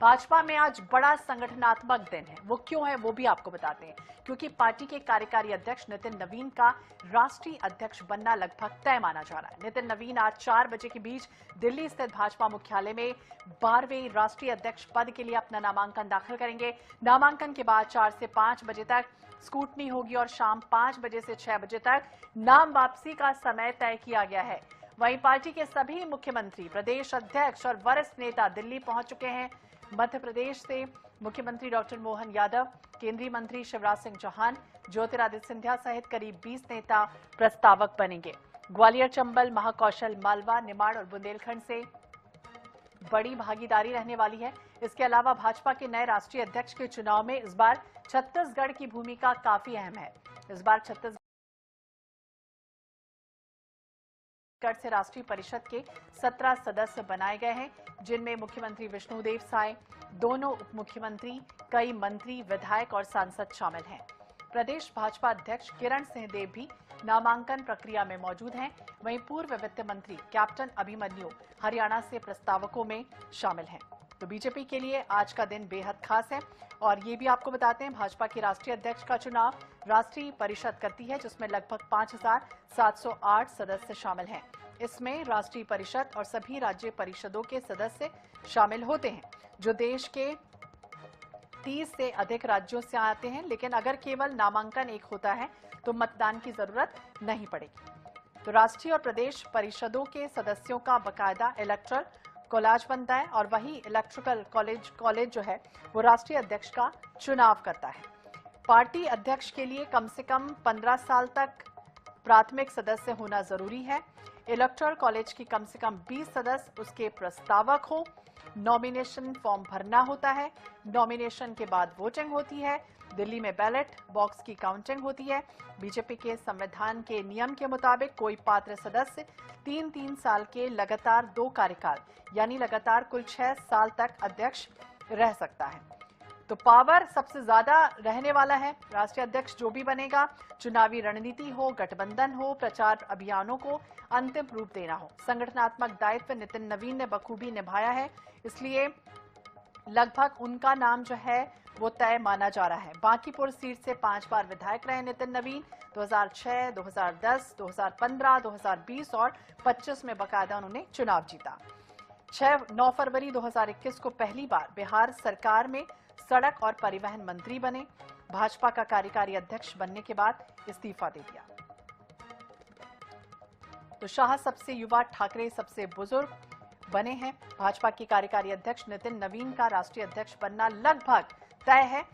भाजपा में आज बड़ा संगठनात्मक दिन है। वो क्यों है वो भी आपको बताते हैं, क्योंकि पार्टी के कार्यकारी अध्यक्ष नितिन नवीन का राष्ट्रीय अध्यक्ष बनना लगभग तय माना जा रहा है। नितिन नवीन आज 4 बजे के बीच दिल्ली स्थित भाजपा मुख्यालय में 12वें राष्ट्रीय अध्यक्ष पद के लिए अपना नामांकन दाखिल करेंगे। नामांकन के बाद 4 से 5 बजे तक स्कूटनी होगी और शाम 5 बजे से 6 बजे तक नाम वापसी का समय तय किया गया है। वहीं पार्टी के सभी मुख्यमंत्री, प्रदेश अध्यक्ष और वरिष्ठ नेता दिल्ली पहुंच चुके हैं। मध्य प्रदेश से मुख्यमंत्री डॉक्टर मोहन यादव, केंद्रीय मंत्री शिवराज सिंह चौहान, ज्योतिरादित्य सिंधिया सहित करीब 20 नेता प्रस्तावक बनेंगे। ग्वालियर, चंबल, महाकौशल, मालवा, निमाड़ और बुंदेलखंड से बड़ी भागीदारी रहने वाली है। इसके अलावा भाजपा के नए राष्ट्रीय अध्यक्ष के चुनाव में इस बार छत्तीसगढ़ की भूमिका काफी अहम है। इस बार छत्तीसगढ़ से राष्ट्रीय परिषद के 17 सदस्य बनाए गए हैं, जिनमें मुख्यमंत्री विष्णुदेव साय, दोनों उप मुख्यमंत्री, कई मंत्री, विधायक और सांसद शामिल हैं। प्रदेश भाजपा अध्यक्ष किरण सिंहदेव भी नामांकन प्रक्रिया में मौजूद हैं। वहीं पूर्व वित्त मंत्री कैप्टन अभिमन्यु हरियाणा से प्रस्तावकों में शामिल हैं। तो बीजेपी के लिए आज का दिन बेहद खास है और ये भी आपको बताते हैं, भाजपा के राष्ट्रीय अध्यक्ष का चुनाव राष्ट्रीय परिषद करती है, जिसमें लगभग 5708 सदस्य शामिल हैं। इसमें राष्ट्रीय परिषद और सभी राज्य परिषदों के सदस्य शामिल होते हैं, जो देश के 30 से अधिक राज्यों से आते हैं। लेकिन अगर केवल नामांकन एक होता है तो मतदान की जरूरत नहीं पड़ेगी। तो राष्ट्रीय और प्रदेश परिषदों के सदस्यों का बकायदा इलेक्टरल कॉलेज बनता है और वही इलेक्ट्रिकल कॉलेज जो है वो राष्ट्रीय अध्यक्ष का चुनाव करता है। पार्टी अध्यक्ष के लिए कम से कम 15 साल तक प्राथमिक सदस्य होना जरूरी है। इलेक्टोरल कॉलेज की कम से कम 20 सदस्य उसके प्रस्तावक हो। नॉमिनेशन फॉर्म भरना होता है। नॉमिनेशन के बाद वोटिंग होती है। दिल्ली में बैलेट बॉक्स की काउंटिंग होती है। बीजेपी के संविधान के नियम के मुताबिक कोई पात्र सदस्य 3-3 साल के लगातार 2 कार्यकाल यानी लगातार कुल 6 साल तक अध्यक्ष रह सकता है। तो पावर सबसे ज्यादा रहने वाला है राष्ट्रीय अध्यक्ष जो भी बनेगा। चुनावी रणनीति हो, गठबंधन हो, प्रचार अभियानों को अंतिम रूप देना हो, संगठनात्मक दायित्व नितिन नवीन ने बखूबी निभाया है, इसलिए लगभग उनका नाम जो है वो तय माना जा रहा है। बांकीपुर सीट से 5 बार विधायक रहे नितिन नवीन। 2006, 2010, 2015, 2020 और 25 में बकायदा उन्होंने चुनाव जीता। 9 फरवरी 2021 को पहली बार बिहार सरकार में सड़क और परिवहन मंत्री बने। भाजपा का कार्यकारी अध्यक्ष बनने के बाद इस्तीफा दे दिया। तो शाह सबसे युवा, ठाकरे सबसे बुजुर्ग बने हैं। भाजपा के कार्यकारी अध्यक्ष नितिन नवीन का राष्ट्रीय अध्यक्ष बनना लगभग तय है।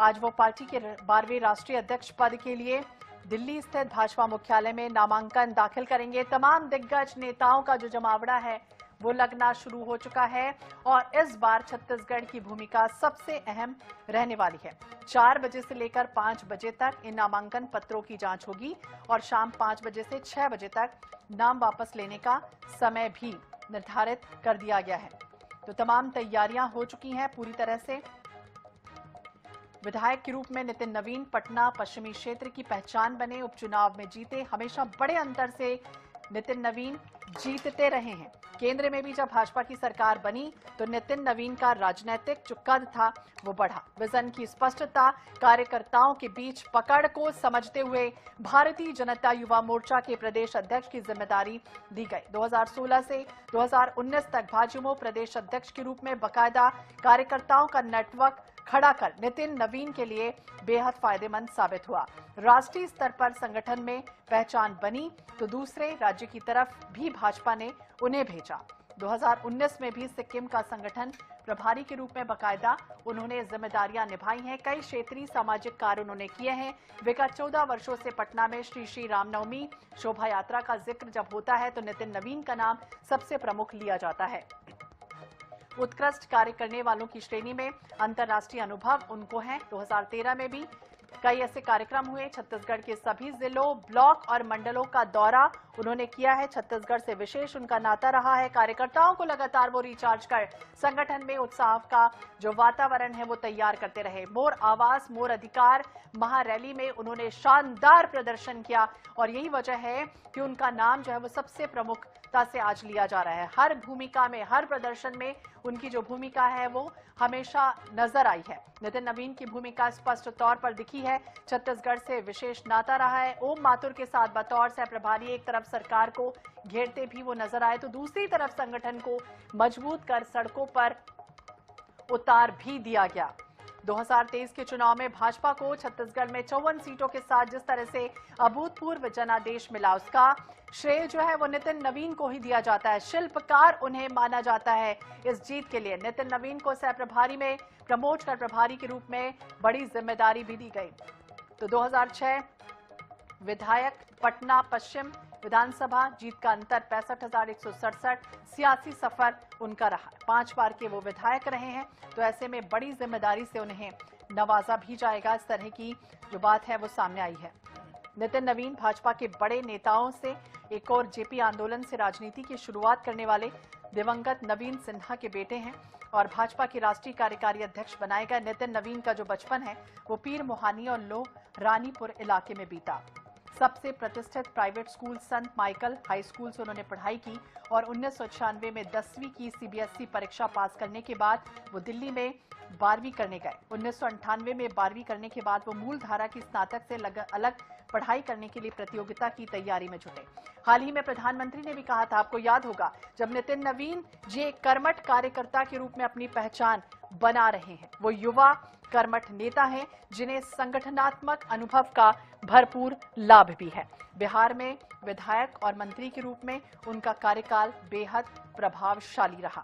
आज वो पार्टी के 12वें राष्ट्रीय अध्यक्ष पद के लिए दिल्ली स्थित भाजपा मुख्यालय में नामांकन दाखिल करेंगे। तमाम दिग्गज नेताओं का जो जमावड़ा है वो लगना शुरू हो चुका है और इस बार छत्तीसगढ़ की भूमिका सबसे अहम रहने वाली है। 4 बजे से लेकर 5 बजे तक इन नामांकन पत्रों की जांच होगी और शाम 5 बजे से 6 बजे तक नाम वापस लेने का समय भी निर्धारित कर दिया गया है। तो तमाम तैयारियां हो चुकी हैं पूरी तरह से। विधायक के रूप में नितिन नवीन पटना पश्चिमी क्षेत्र की पहचान बने। उपचुनाव में जीते, हमेशा बड़े अंतर से नितिन नवीन जीतते रहे हैं। केंद्र में भी जब भाजपा की सरकार बनी तो नितिन नवीन का राजनीतिक जो कद था वो बढ़ा। विजन की स्पष्टता, कार्यकर्ताओं के बीच पकड़ को समझते हुए भारतीय जनता युवा मोर्चा के प्रदेश अध्यक्ष की जिम्मेदारी दी गई। 2016 से 2019 तक भाजपा प्रदेश अध्यक्ष के रूप में बकायदा कार्यकर्ताओं का नेटवर्क खड़ा कर नितिन नवीन के लिए बेहद फायदेमंद साबित हुआ। राष्ट्रीय स्तर पर संगठन में पहचान बनी तो दूसरे राज्य की तरफ भी भाजपा ने उन्हें भेजा। 2019 में भी सिक्किम का संगठन प्रभारी के रूप में बकायदा उन्होंने जिम्मेदारियां निभाई हैं। कई क्षेत्रीय सामाजिक कार्य उन्होंने किए हैं। विगत 14 वर्षों से पटना में श्री रामनवमी शोभा यात्रा का जिक्र जब होता है तो नितिन नवीन का नाम सबसे प्रमुख लिया जाता है। उत्कृष्ट कार्य करने वालों की श्रेणी में अंतर्राष्ट्रीय अनुभव उनको है। 2013 में भी कई ऐसे कार्यक्रम हुए। छत्तीसगढ़ के सभी जिलों, ब्लॉक और मंडलों का दौरा उन्होंने किया है। छत्तीसगढ़ से विशेष उनका नाता रहा है। कार्यकर्ताओं को लगातार वो रिचार्ज कर संगठन में उत्साह का जो वातावरण है वो तैयार करते रहे। मोर आवाज मोर अधिकार महारैली में उन्होंने शानदार प्रदर्शन किया और यही वजह है कि उनका नाम जो है वो सबसे प्रमुख प्राथमिकता से आज लिया जा रहा है। हर भूमिका में, हर प्रदर्शन में उनकी जो भूमिका है वो हमेशा नजर आई है। नितिन नवीन की भूमिका स्पष्ट तौर पर दिखी है। छत्तीसगढ़ से विशेष नाता रहा है। ओम माथुर के साथ बतौर सह प्रभारी एक तरफ सरकार को घेरते भी वो नजर आए, तो दूसरी तरफ संगठन को मजबूत कर सड़कों पर उतार भी दिया गया। 2023 के चुनाव में भाजपा को छत्तीसगढ़ में 54 सीटों के साथ जिस तरह से अभूतपूर्व जनादेश मिला, उसका श्रेय जो है वो नितिन नवीन को ही दिया जाता है। शिल्पकार उन्हें माना जाता है इस जीत के लिए। नितिन नवीन को सह प्रभारी में प्रमोट कर प्रभारी के रूप में बड़ी जिम्मेदारी भी दी गई। तो 2006 विधायक, पटना पश्चिम विधानसभा जीत का अंतर 65,167, सियासी सफर उनका रहा। 5 बार के वो विधायक रहे हैं, तो ऐसे में बड़ी जिम्मेदारी से उन्हें नवाजा भी जाएगा। इस तरह की जो बात है वो सामने आई है। नितिन नवीन भाजपा के बड़े नेताओं से एक और जेपी आंदोलन से राजनीति की शुरुआत करने वाले दिवंगत नवीन सिन्हा के बेटे हैं और भाजपा के राष्ट्रीय कार्यकारी अध्यक्ष बनाए गए। नितिन नवीन का जो बचपन है वो पीर मोहानी और लो रानीपुर इलाके में बीता। सबसे प्रतिष्ठित प्राइवेट स्कूल संत माइकल हाई स्कूल से उन्होंने पढ़ाई की और 1996 में 10वीं की सीबीएसई परीक्षा पास करने के बाद वो दिल्ली में 12वीं करने गए। 1998 में 12वीं करने के बाद वो मूल धारा की स्नातक से अलग पढ़ाई करने के लिए प्रतियोगिता की तैयारी में जुटे। हाल ही में प्रधानमंत्री ने भी कहा था, आपको याद होगा, जब नितिन नवीन जी एक कर्मठ कार्यकर्ता के रूप में अपनी पहचान बना रहे हैं। वो युवा कर्मठ नेता हैं जिन्हें संगठनात्मक अनुभव का भरपूर लाभ भी है। बिहार में विधायक और मंत्री के रूप में उनका कार्यकाल बेहद प्रभावशाली रहा।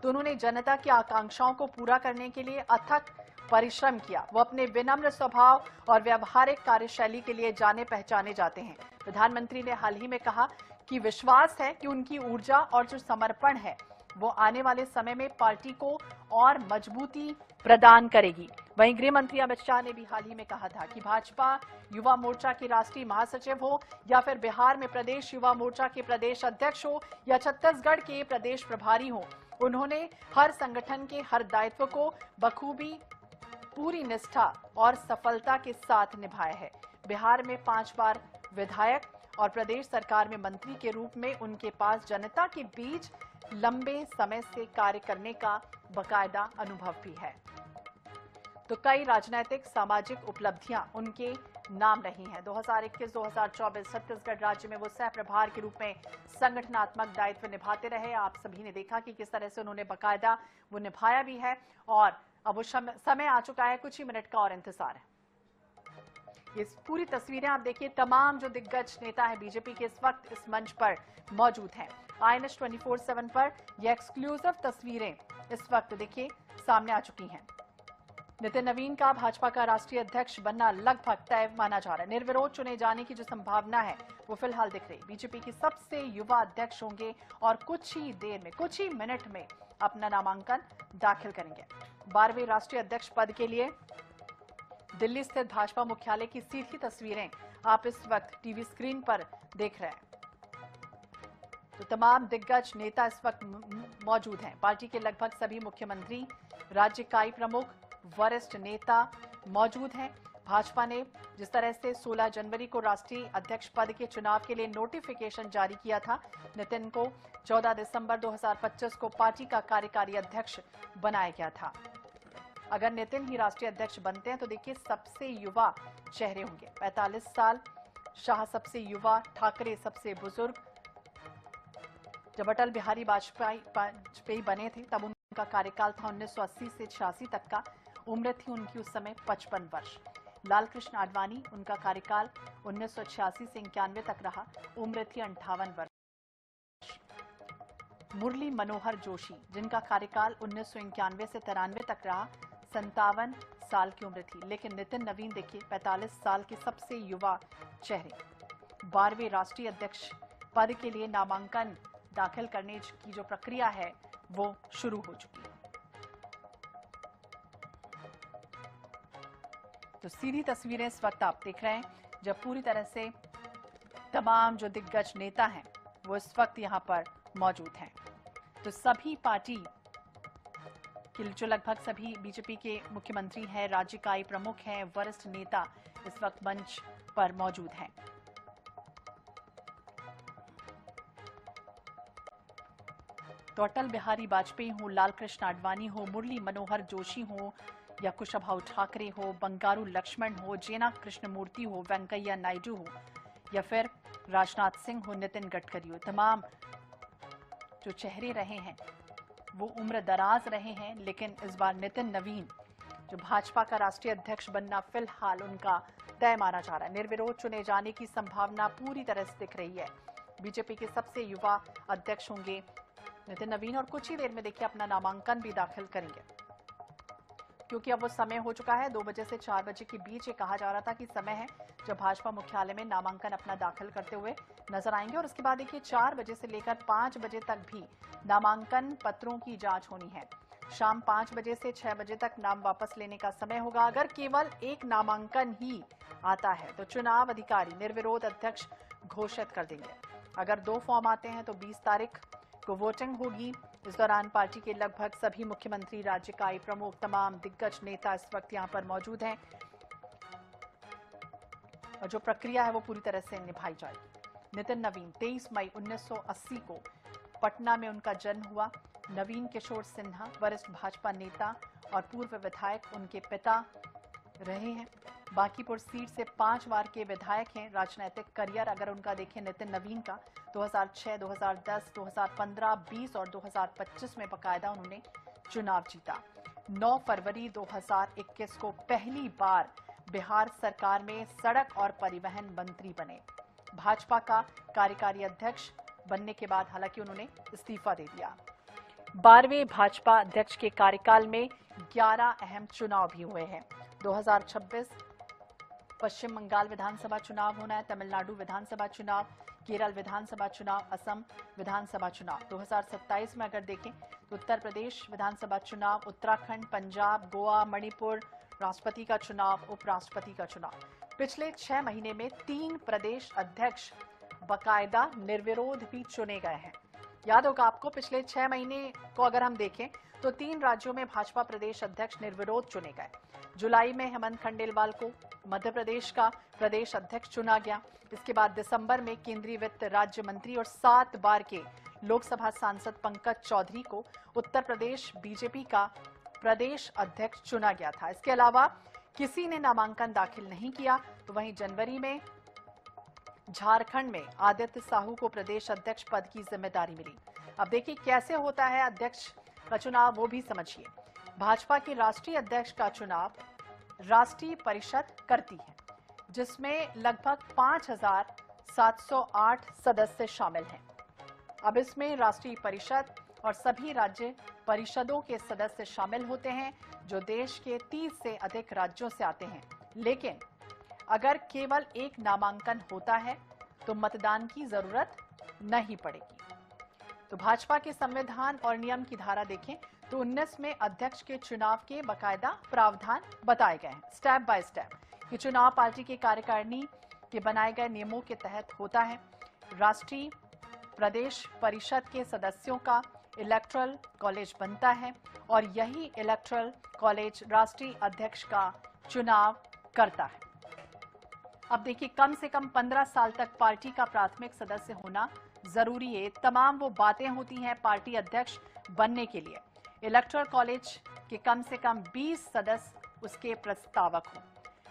तो उन्होंने जनता की आकांक्षाओं को पूरा करने के लिए अथक परिश्रम किया। वो अपने विनम्र स्वभाव और व्यवहारिक कार्यशैली के लिए जाने पहचाने जाते हैं। प्रधानमंत्री ने हाल ही में कहा कि विश्वास है कि उनकी ऊर्जा और जो समर्पण है वो आने वाले समय में पार्टी को और मजबूती प्रदान करेगी। वहीं गृह मंत्री अमित शाह ने भी हाल ही में कहा था कि भाजपा युवा मोर्चा के राष्ट्रीय महासचिव हो या फिर बिहार में प्रदेश युवा मोर्चा के प्रदेश अध्यक्ष हो या छत्तीसगढ़ के प्रदेश प्रभारी हो, उन्होंने हर संगठन के हर दायित्व को बखूबी, पूरी निष्ठा और सफलता के साथ निभाया है। बिहार में 5 बार विधायक और प्रदेश सरकार में मंत्री के रूप में उनके पास जनता के बीच लंबे समय से कार्य करने का बकायदा अनुभव भी है। तो कई राजनीतिक सामाजिक उपलब्धियां उनके नाम रही हैं। 2021-2024 छत्तीसगढ़ राज्य में वो सह प्रभार के रूप में संगठनात्मक दायित्व निभाते रहे। आप सभी ने देखा कि किस तरह से उन्होंने बकायदा वो निभाया भी है और अब वो समय आ चुका है, कुछ ही मिनट का और इंतजार है। ये पूरी तस्वीरें आप देखिए, तमाम जो दिग्गज नेता है बीजेपी के इस वक्त इस मंच पर मौजूद हैं। INS 24/7 पर ये एक्सक्लूसिव तस्वीरें इस वक्त देखिए सामने आ चुकी हैं। नितिन नवीन का भाजपा का राष्ट्रीय अध्यक्ष बनना लगभग तय माना जा रहा है। निर्विरोध चुने जाने की जो संभावना है वो फिलहाल दिख रही। बीजेपी के सबसे युवा अध्यक्ष होंगे और कुछ ही देर में, कुछ ही मिनट में अपना नामांकन दाखिल करेंगे। 12वें राष्ट्रीय अध्यक्ष पद के लिए दिल्ली स्थित भाजपा मुख्यालय की सीधी तस्वीरें आप इस वक्त टीवी स्क्रीन पर देख रहे हैं। तो तमाम दिग्गज नेता इस वक्त मौजूद हैं। पार्टी के लगभग सभी मुख्यमंत्री, राज्य इकाई प्रमुख, वरिष्ठ नेता मौजूद हैं। भाजपा ने जिस तरह से 16 जनवरी को राष्ट्रीय अध्यक्ष पद के चुनाव के लिए नोटिफिकेशन जारी किया था, नितिन को 14 दिसंबर 2025 को पार्टी का कार्यकारी अध्यक्ष बनाया गया था। अगर नितिन ही राष्ट्रीय अध्यक्ष बनते हैं तो देखिए सबसे युवा चेहरे होंगे। 45 साल, शाह सबसे युवा, ठाकरे सबसे बुजुर्ग। जब अटल बिहारी वाजपेयी बने थे तब उनका कार्यकाल था 1980 से 86 तक का। उम्र थी उनकी उस समय 55 वर्ष। लालकृष्ण आडवाणी, उनका कार्यकाल 1986 से 91 तक रहा, उम्र थी 58 वर्ष। मुरली मनोहर जोशी, जिनका कार्यकाल 1991 से 93 तक रहा, 57 साल की उम्र थी। लेकिन नितिन नवीन देखिए 45 साल के सबसे युवा चेहरे। 12वें राष्ट्रीय अध्यक्ष पद के लिए नामांकन दाखिल करने की जो प्रक्रिया है वो शुरू हो चुकी है। तो सीधी तस्वीरें इस वक्त आप देख रहे हैं जब पूरी तरह से तमाम जो दिग्गज नेता हैं वो इस वक्त यहां पर मौजूद हैं। तो सभी पार्टी के जो लगभग सभी बीजेपी के मुख्यमंत्री हैं, राज्य इकाई प्रमुख हैं, वरिष्ठ नेता इस वक्त मंच पर मौजूद हैं। तो अटल बिहारी वाजपेयी हो, लाल कृष्ण आडवाणी हो, मुरली मनोहर जोशी हो या कुशाभाऊ ठाकरे हो, बंगारू लक्ष्मण हो, जेना कृष्णमूर्ति हो, वेंकैया नायडू हो या फिर राजनाथ सिंह हो, नितिन गडकरी हो, तमाम जो चेहरे रहे हैं वो उम्र दराज रहे हैं। लेकिन इस बार नितिन नवीन जो भाजपा का राष्ट्रीय अध्यक्ष बनना फिलहाल उनका तय माना जा रहा है। निर्विरोध चुने जाने की संभावना पूरी तरह से दिख रही है। बीजेपी के सबसे युवा अध्यक्ष होंगे नितिन नवीन और कुछ ही देर में देखिए अपना नामांकन भी दाखिल करेंगे, क्योंकि अब वो समय हो चुका है। 2 बजे से 4 बजे के बीच ये कहा जा रहा था कि समय है जब भाजपा मुख्यालय में नामांकन अपना दाखिल करते हुए नजर आएंगे। और उसके बाद देखिए 4 बजे से लेकर 5 बजे तक भी नामांकन पत्रों की जांच होनी है। शाम 5 बजे से 6 बजे तक नाम वापस लेने का समय होगा। अगर केवल एक नामांकन ही आता है तो चुनाव अधिकारी निर्विरोध अध्यक्ष घोषित कर देंगे। अगर 2 फॉर्म आते हैं तो 20 तारीख को वोटिंग होगी। इस दौरान पार्टी के लगभग सभी मुख्यमंत्री, राज्य इकाई प्रमुख, तमाम दिग्गज नेता इस वक्त यहां पर मौजूद हैं और जो प्रक्रिया है वो पूरी तरह से निभाई जाएगी। नितिन नवीन 23 मई 1980 को पटना में उनका जन्म हुआ। नवीन किशोर सिन्हा वरिष्ठ भाजपा नेता और पूर्व विधायक उनके पिता रहे हैं। बांकीपुर सीट से 5 बार के विधायक हैं। राजनीतिक करियर अगर उनका देखें नितिन नवीन का 2006, 2010, 2015, 20 और 2025 में बकायदा उन्होंने चुनाव जीता। 9 फरवरी 2021 को पहली बार बिहार सरकार में सड़क और परिवहन मंत्री बने। भाजपा का कार्यकारी अध्यक्ष बनने के बाद हालांकि उन्होंने इस्तीफा दे दिया। 12वें भाजपा अध्यक्ष के कार्यकाल में 11 अहम चुनाव भी हुए हैं। 2026 पश्चिम बंगाल विधानसभा चुनाव होना है, तमिलनाडु विधानसभा चुनाव, केरल विधानसभा चुनाव, असम विधानसभा चुनाव। 2027 में अगर देखें तो उत्तर प्रदेश विधानसभा चुनाव, उत्तराखंड, पंजाब, गोवा, मणिपुर, राष्ट्रपति का चुनाव, उपराष्ट्रपति का चुनाव। पिछले 6 महीने में 3 प्रदेश अध्यक्ष बकायदा निर्विरोध भी चुने गए हैं। याद होगा आपको, पिछले 6 महीने को अगर हम देखें तो 3 राज्यों में भाजपा प्रदेश अध्यक्ष निर्विरोध चुने गए। जुलाई में हेमंत खंडेलवाल को मध्य प्रदेश का प्रदेश अध्यक्ष चुना गया। इसके बाद दिसंबर में केंद्रीय वित्त राज्य मंत्री और 7 बार के लोकसभा सांसद पंकज चौधरी को उत्तर प्रदेश बीजेपी का प्रदेश अध्यक्ष चुना गया था। इसके अलावा किसी ने नामांकन दाखिल नहीं किया। तो वहीं जनवरी में झारखंड में आदित्य साहू को प्रदेश अध्यक्ष पद की जिम्मेदारी मिली। अब देखिए कैसे होता है अध्यक्ष का चुनाव, वो भी समझिए। भाजपा के राष्ट्रीय अध्यक्ष का चुनाव राष्ट्रीय परिषद करती है, जिसमें लगभग 5,708 सदस्य शामिल हैं। अब इसमें राष्ट्रीय परिषद और सभी राज्य परिषदों के सदस्य शामिल होते हैं जो देश के 30 से अधिक राज्यों से आते हैं। लेकिन अगर केवल एक नामांकन होता है तो मतदान की जरूरत नहीं पड़ेगी। तो भाजपा के संविधान और नियम की धारा देखें तो 19 में अध्यक्ष के चुनाव के बकायदा प्रावधान बताए गए हैं स्टेप बाय स्टेप। ये चुनाव पार्टी के कार्यकारिणी के बनाए गए नियमों के तहत होता है। राष्ट्रीय प्रदेश परिषद के सदस्यों का इलेक्टोरल कॉलेज बनता है और यही इलेक्टोरल कॉलेज राष्ट्रीय अध्यक्ष का चुनाव करता है। अब देखिए कम से कम 15 साल तक पार्टी का प्राथमिक सदस्य होना जरूरी है। तमाम वो बातें होती हैं पार्टी अध्यक्ष बनने के लिए। इलेक्टोरल कॉलेज के कम से कम 20 सदस्य उसके प्रस्तावक हों।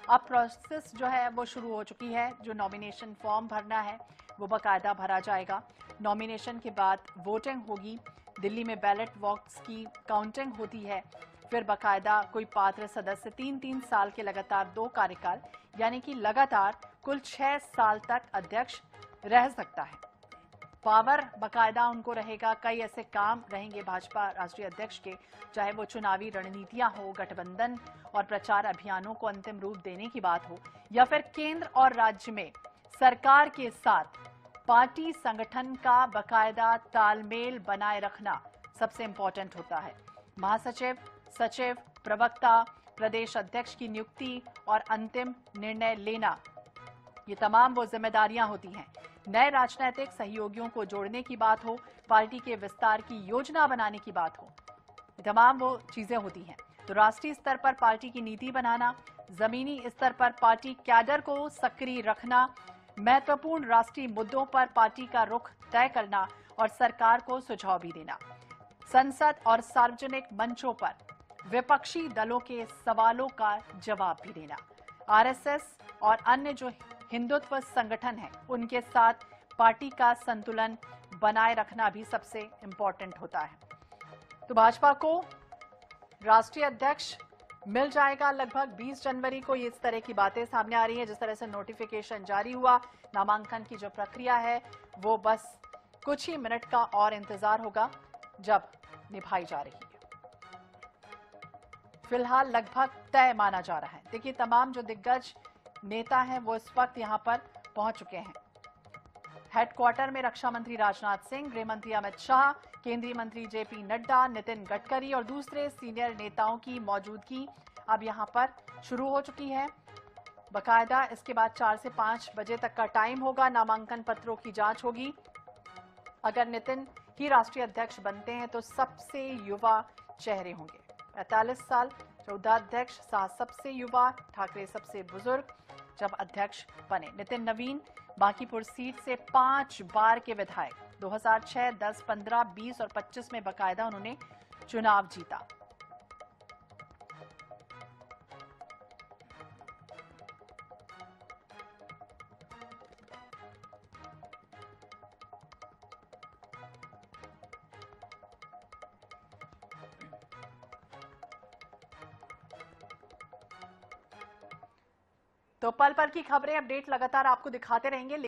अब प्रोसेस जो है वो शुरू हो चुकी है। जो नॉमिनेशन फॉर्म भरना है वो बकायदा भरा जाएगा। नॉमिनेशन के बाद वोटिंग होगी। दिल्ली में बैलेट बॉक्स की काउंटिंग होती है। फिर बकायदा कोई पात्र सदस्य 3-3 साल के लगातार 2 कार्यकाल यानी कि लगातार कुल 6 साल तक अध्यक्ष रह सकता है। पावर बकायदा उनको रहेगा। कई ऐसे काम रहेंगे भाजपा राष्ट्रीय अध्यक्ष के, चाहे वो चुनावी रणनीतियां हो, गठबंधन और प्रचार अभियानों को अंतिम रूप देने की बात हो, या फिर केंद्र और राज्य में सरकार के साथ पार्टी संगठन का बकायदा तालमेल बनाए रखना सबसे इंपॉर्टेंट होता है। महासचिव, सचिव, प्रवक्ता, प्रदेश अध्यक्ष की नियुक्ति और अंतिम निर्णय लेना, ये तमाम वो जिम्मेदारियां होती हैं। नए राजनीतिक सहयोगियों को जोड़ने की बात हो, पार्टी के विस्तार की योजना बनाने की बात हो, तमाम वो चीजें होती हैं। तो राष्ट्रीय स्तर पर पार्टी की नीति बनाना, जमीनी स्तर पर पार्टी कैडर को सक्रिय रखना, महत्वपूर्ण राष्ट्रीय मुद्दों पर पार्टी का रुख तय करना और सरकार को सुझाव भी देना। संसद और सार्वजनिक मंचों पर विपक्षी दलों के सवालों का जवाब भी देना। आरएसएस और अन्य जो हिंदुत्व संगठन हैं, उनके साथ पार्टी का संतुलन बनाए रखना भी सबसे इंपॉर्टेंट होता है। तो भाजपा को राष्ट्रीय अध्यक्ष मिल जाएगा लगभग 20 जनवरी को। ये इस तरह की बातें सामने आ रही हैं। जिस तरह से नोटिफिकेशन जारी हुआ, नामांकन की जो प्रक्रिया है वो बस कुछ ही मिनट का और इंतजार होगा जब निभाई जा रही है। फिलहाल लगभग तय माना जा रहा है। देखिए, तमाम जो दिग्गज नेता हैं वो इस वक्त यहां पर पहुंच चुके हैं। हेडक्वार्टर में रक्षा मंत्री राजनाथ सिंह, गृह मंत्री अमित शाह, केंद्रीय मंत्री जेपी नड्डा, नितिन गडकरी और दूसरे सीनियर नेताओं की मौजूदगी अब यहां पर शुरू हो चुकी है। बकायदा इसके बाद 4 से 5 बजे तक का टाइम होगा। नामांकन पत्रों की जांच होगी। अगर नितिन ही राष्ट्रीय अध्यक्ष बनते हैं तो सबसे युवा चेहरे होंगे। 45 साल उपाध्यक्ष, शाह सबसे युवा, ठाकरे सबसे बुजुर्ग जब अध्यक्ष बने। नितिन नवीन बांकीपुर सीट से 5 बार के विधायक, 2006, 10, 15, 20 और 25 में बकायदा उन्होंने चुनाव जीता। तो पल पल की खबरें, अपडेट लगातार आपको दिखाते रहेंगे।